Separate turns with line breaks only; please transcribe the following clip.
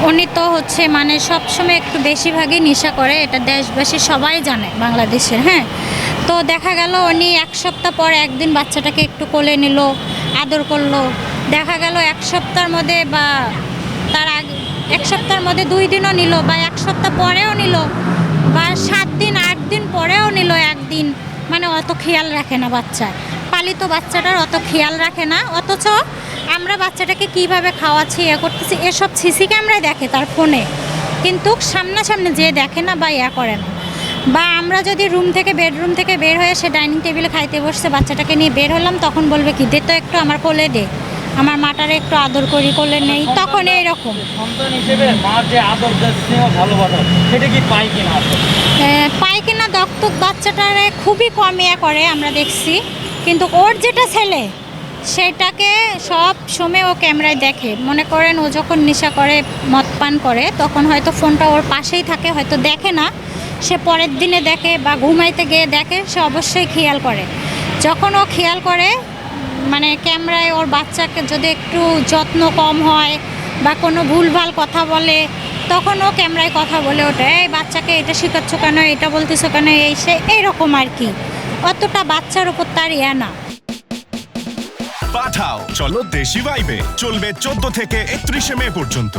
উনি তো হচ্ছে মানে সবসময় একটু বেশিরভাগই নেশা করে, এটা দেশবাসী সবাই জানে বাংলাদেশের। হ্যাঁ, তো দেখা গেল উনি এক সপ্তাহ পর একদিন বাচ্চাটাকে একটু কোলে নিল, আদর করলো। দেখা গেল এক সপ্তাহের মধ্যে বা তার আগে এক সপ্তাহের মধ্যে 2 দিনও নিল, বা এক সপ্তাহ পরেও নিল, বা 7 দিন 8 দিন পরেও নিল একদিন। মানে অত খেয়াল রাখে না বাচ্চা, পালিত বাচ্চাটার অত খেয়াল রাখে না। অথচ আমরা বাচ্চাটাকে কিভাবে খাওয়াচ্ছি করতেছি এসব সিসি ক্যামেরায় দেখে তার ফোনে, কিন্তু সামনাসামনি যে দেখে না বা করে না। বা আমরা যদি বেডরুম থেকে বের হয়ে সে ডাইনিং টেবিলে খাইতে বসছে, বাচ্চাটাকে নিয়ে বের হলাম, তখন বলবে কি, দে তো একটু আমার কোলে দে, আমার মাটারে একটু আদর করি, কোলে নেই। তখন এইরকম
সন্তান হিসেবে মার যে আদর স্নেহ ভালোবাসা সেটা কি পায় কিনা?
পায় কিনা, দত্তক বাচ্চাটারে খুবই কম করে আমরা দেখছি। কিন্তু ওর যেটা ছেলে, সেটাকে সব সময় ও ক্যামেরায় দেখে। মনে করেন ও যখন নেশা করে, মদ পান করে, তখন হয়তো ফোনটা ওর পাশেই থাকে, হয়তো দেখে না, সে পরের দিনে দেখে বা ঘুমাইতে গিয়ে দেখে, সে অবশ্যই খেয়াল করে। যখন ও খেয়াল করে, মানে ক্যামেরায় ওর বাচ্চাকে যদি একটু যত্ন কম হয় বা কোনো ভুলভাল কথা বলে, তখন ও ক্যামেরায় কথা বলে ওঠে, এই বাচ্চাকে এটা শেখাচ্ছ কেন, এটা বলতেছো কেন, এই সে এইরকম আর কি। অতটা বাচ্চার উপর তার না।
পাঠাও চলো দেশি ভাইবে চলবে 14 থেকে 31 মে পর্যন্ত।